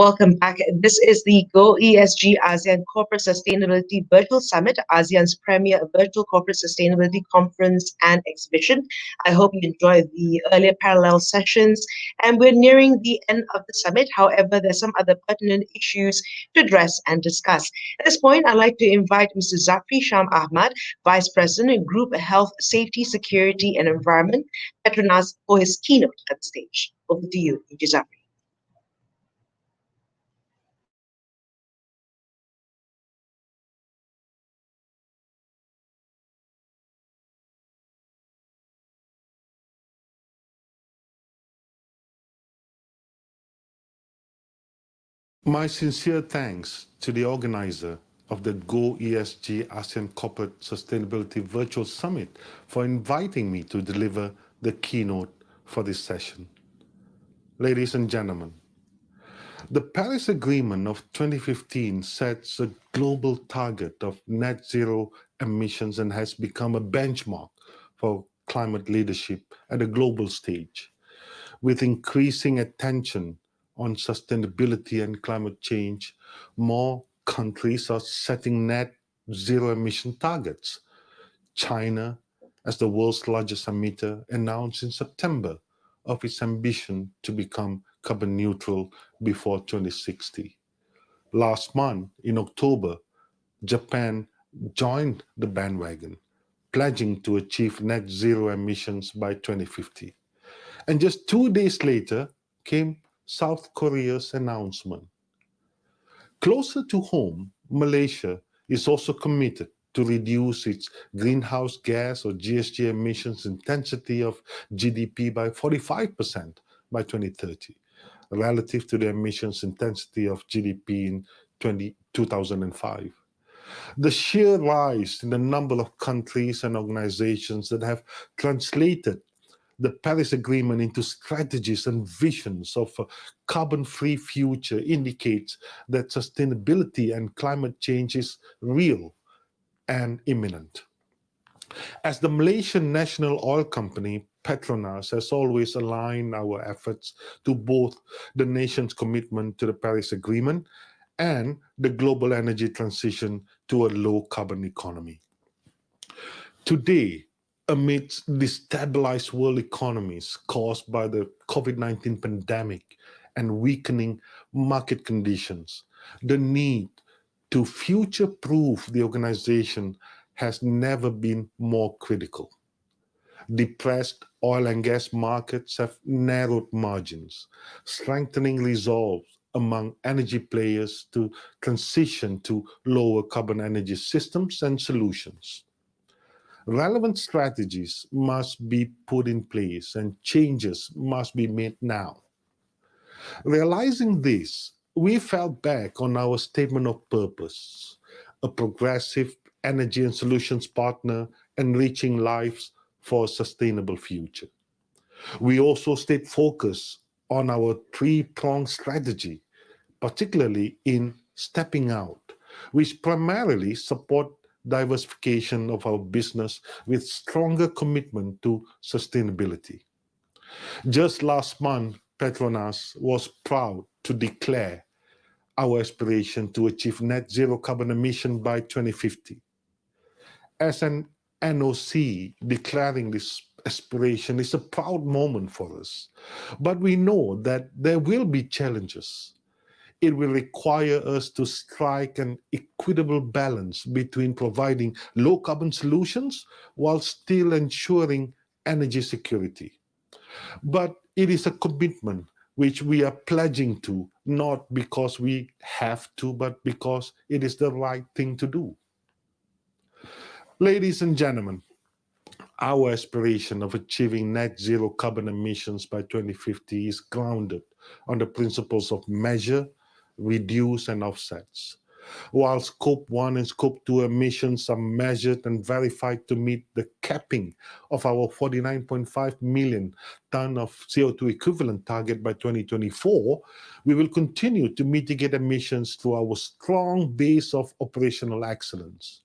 Welcome back. This is the Go ESG ASEAN Corporate Sustainability Virtual Summit, ASEAN's premier virtual corporate sustainability conference and exhibition. I hope you enjoyed the earlier parallel sessions, and we're nearing the end of the summit. However, there's some other pertinent issues to address and discuss. At this point, I'd like to invite Mr. Dzafri Sham Ahmad, Vice President, Group Health, Safety, Security and Environment, PETRONAS, for his keynote at the stage. Over to you, Mr. Dzafri. My sincere thanks to the organizer of the Go ESG ASEAN Corporate Sustainability Virtual Summit for inviting me to deliver the keynote for this session. Ladies and gentlemen, the Paris Agreement of 2015 sets a global target of net zero emissions and has become a benchmark for climate leadership at a global stage. With increasing attention on sustainability and climate change, more countries are setting net zero emission targets. China, as the world's largest emitter, announced in September of its ambition to become carbon neutral before 2060. Last month, in October, Japan joined the bandwagon, pledging to achieve net zero emissions by 2050. And just 2 days later came South Korea's announcement. Closer to home, Malaysia is also committed to reduce its greenhouse gas or GHG emissions intensity of GDP by 45% by 2030, relative to the emissions intensity of GDP in 2005. The sheer rise in the number of countries and organizations that have translated the Paris Agreement into strategies and visions of a carbon-free future indicates that sustainability and climate change is real and imminent. As the Malaysian national oil company, PETRONAS has always aligned our efforts to both the nation's commitment to the Paris Agreement and the global energy transition to a low-carbon economy. Today, amidst destabilized world economies caused by the COVID-19 pandemic and weakening market conditions, the need to future-proof the organization has never been more critical. Depressed oil and gas markets have narrowed margins, strengthening resolve among energy players to transition to lower carbon energy systems and solutions. Relevant strategies must be put in place and changes must be made now. Realizing this, we fell back on our statement of purpose, a progressive energy and solutions partner enriching lives for a sustainable future. We also stayed focused on our three-pronged strategy, particularly in stepping out, which primarily support diversification of our business with stronger commitment to sustainability. Just last month, Petronas was proud to declare our aspiration to achieve net zero carbon emission by 2050. As an NOC, declaring this aspiration is a proud moment for us, but we know that there will be challenges. It will require us to strike an equitable balance between providing low carbon solutions while still ensuring energy security. But it is a commitment which we are pledging to, not because we have to, but because it is the right thing to do. Ladies and gentlemen, our aspiration of achieving net zero carbon emissions by 2050 is grounded on the principles of measure, reduce, and offsets. While Scope 1 and Scope 2 emissions are measured and verified to meet the capping of our 49.5 million ton of CO2 equivalent target by 2024, we will continue to mitigate emissions through our strong base of operational excellence.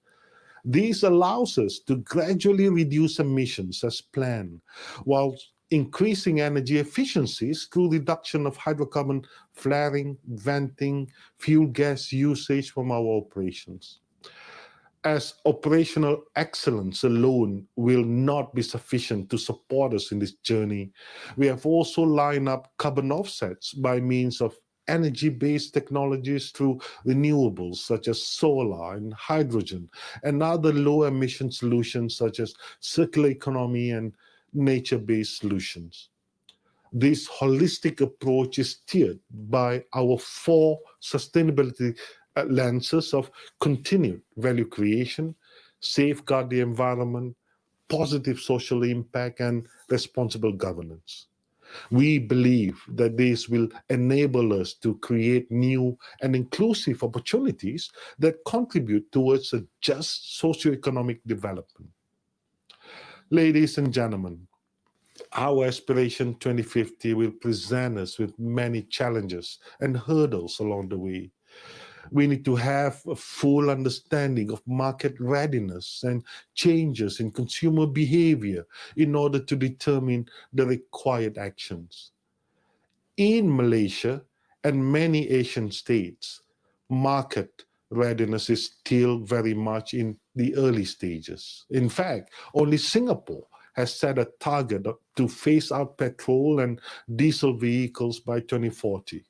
This allows us to gradually reduce emissions as planned, while increasing energy efficiencies through reduction of hydrocarbon flaring, venting, fuel gas usage from our operations. As operational excellence alone will not be sufficient to support us in this journey, we have also lined up carbon offsets by means of energy-based technologies through renewables such as solar and hydrogen, and other low-emission solutions such as circular economy and nature-based solutions. This holistic approach is steered by our four sustainability lenses of continued value creation, safeguard the environment, positive social impact, and responsible governance. We believe that this will enable us to create new and inclusive opportunities that contribute towards a just socioeconomic development. Ladies and gentlemen, our Aspiration 2050 will present us with many challenges and hurdles along the way. We need to have a full understanding of market readiness and changes in consumer behavior in order to determine the required actions. In Malaysia and many Asian states, market readiness is still very much in the early stages. In fact, only Singapore has set a target to phase out petrol and diesel vehicles by 2040.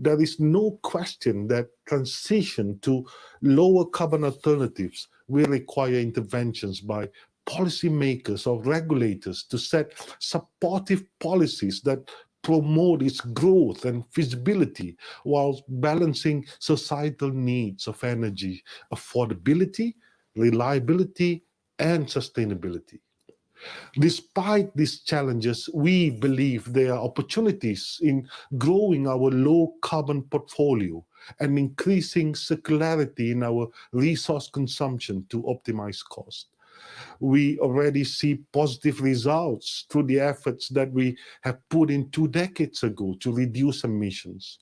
There is no question that transition to lower carbon alternatives will require interventions by policymakers or regulators to set supportive policies that promote its growth and feasibility while balancing societal needs of energy, affordability, reliability, and sustainability. Despite these challenges, we believe there are opportunities in growing our low carbon portfolio and increasing circularity in our resource consumption to optimize cost. We already see positive results through the efforts that we have put in 2 decades ago to reduce emissions.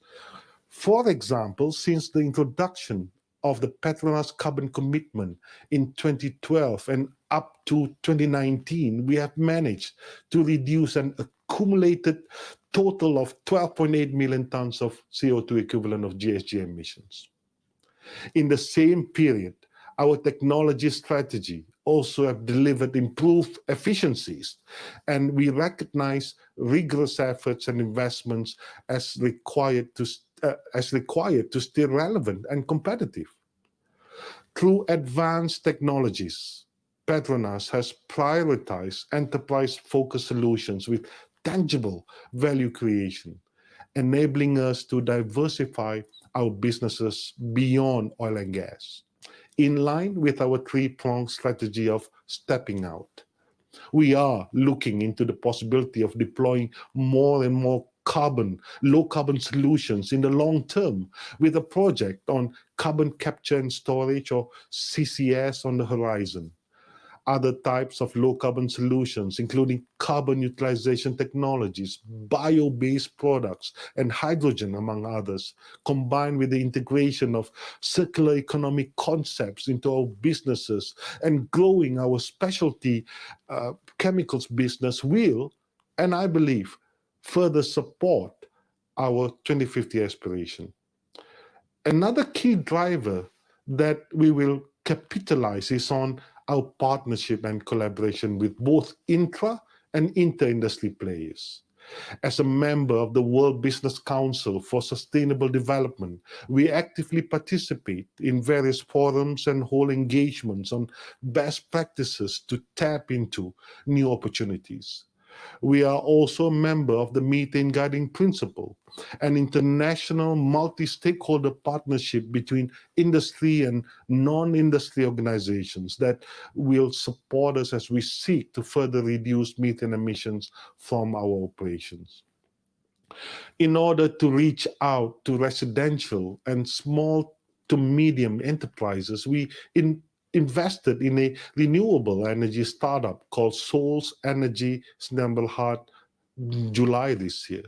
For example, since the introduction of the PETRONAS carbon commitment in 2012 and up to 2019, we have managed to reduce an accumulated total of 12.8 million tons of CO2 equivalent of GHG emissions. In the same period, our technology strategy also have delivered improved efficiencies, and we recognize rigorous efforts and investments as required to stay relevant and competitive. Through advanced technologies, PETRONAS has prioritized enterprise-focused solutions with tangible value creation, enabling us to diversify our businesses beyond oil and gas, in line with our three-pronged strategy of stepping out. We are looking into the possibility of deploying more and more low carbon solutions in the long term, with a project on carbon capture and storage, or CCS, on the horizon. Other types of low carbon solutions, including carbon utilization technologies, bio-based products, and hydrogen, among others, combined with the integration of circular economic concepts into our businesses and growing our specialty chemicals business will, and I believe, further support our 2050 aspiration. Another key driver that we will capitalize is on our partnership and collaboration with both intra and inter-industry players. As a member of the World Business Council for Sustainable Development, we actively participate in various forums and hold engagements on best practices to tap into new opportunities. We are also a member of the Methane Guiding Principle, an international multi-stakeholder partnership between industry and non-industry organizations that will support us as we seek to further reduce methane emissions from our operations. In order to reach out to residential and small to medium enterprises, we invested in a renewable energy startup called Souls Energy Snembelhart July this year.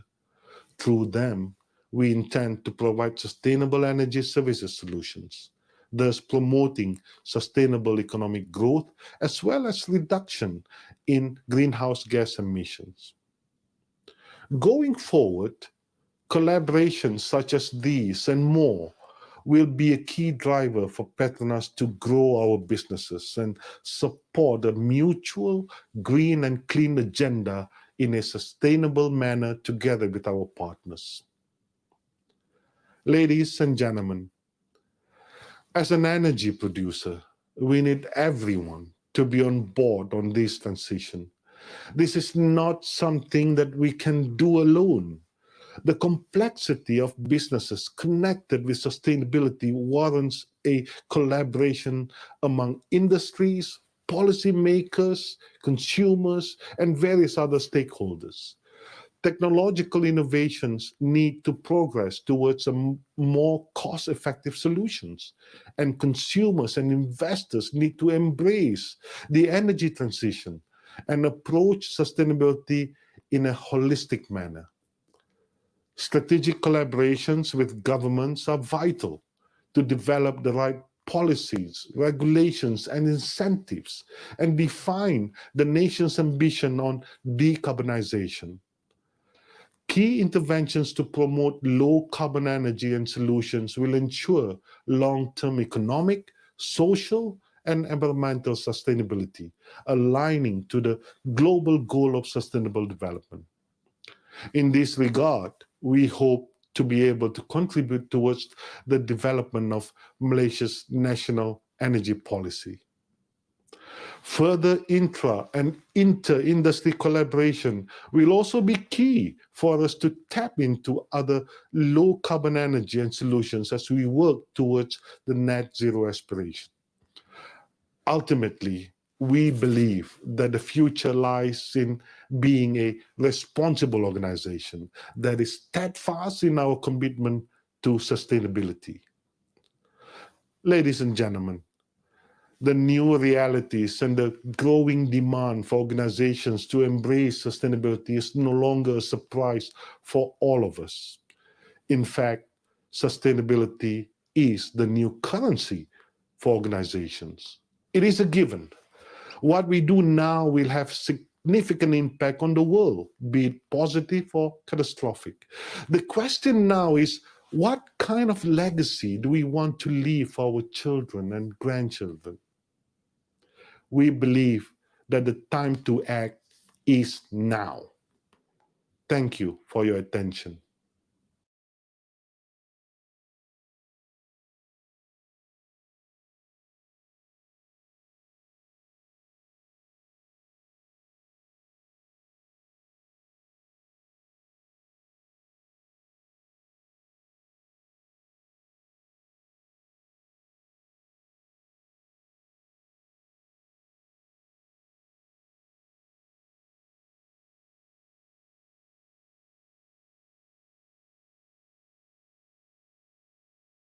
Through them, we intend to provide sustainable energy services solutions, thus promoting sustainable economic growth as well as reduction in greenhouse gas emissions. Going forward, collaborations such as these and more will be a key driver for Petronas to grow our businesses and support a mutual green and clean agenda in a sustainable manner together with our partners. Ladies and gentlemen, as an energy producer, we need everyone to be on board on this transition. This is not something that we can do alone. The complexity of businesses connected with sustainability warrants a collaboration among industries, policymakers, consumers, and various other stakeholders. Technological innovations need to progress towards more cost-effective solutions, and consumers and investors need to embrace the energy transition and approach sustainability in a holistic manner. Strategic collaborations with governments are vital to develop the right policies, regulations, and incentives, and define the nation's ambition on decarbonization. Key interventions to promote low carbon energy and solutions will ensure long term economic, social, and environmental sustainability, aligning to the global goal of sustainable development. In this regard, we hope to be able to contribute towards the development of Malaysia's national energy policy. Further intra and inter-industry collaboration will also be key for us to tap into other low-carbon energy and solutions as we work towards the net zero aspiration. Ultimately, we believe that the future lies in being a responsible organization that is steadfast in our commitment to sustainability. Ladies and gentlemen, the new realities and the growing demand for organizations to embrace sustainability is no longer a surprise for all of us. In fact, sustainability is the new currency for organizations. It is a given. What we do now will have significant impact on the world, be it positive or catastrophic. The question now is, what kind of legacy do we want to leave for our children and grandchildren? We believe that the time to act is now. Thank you for your attention.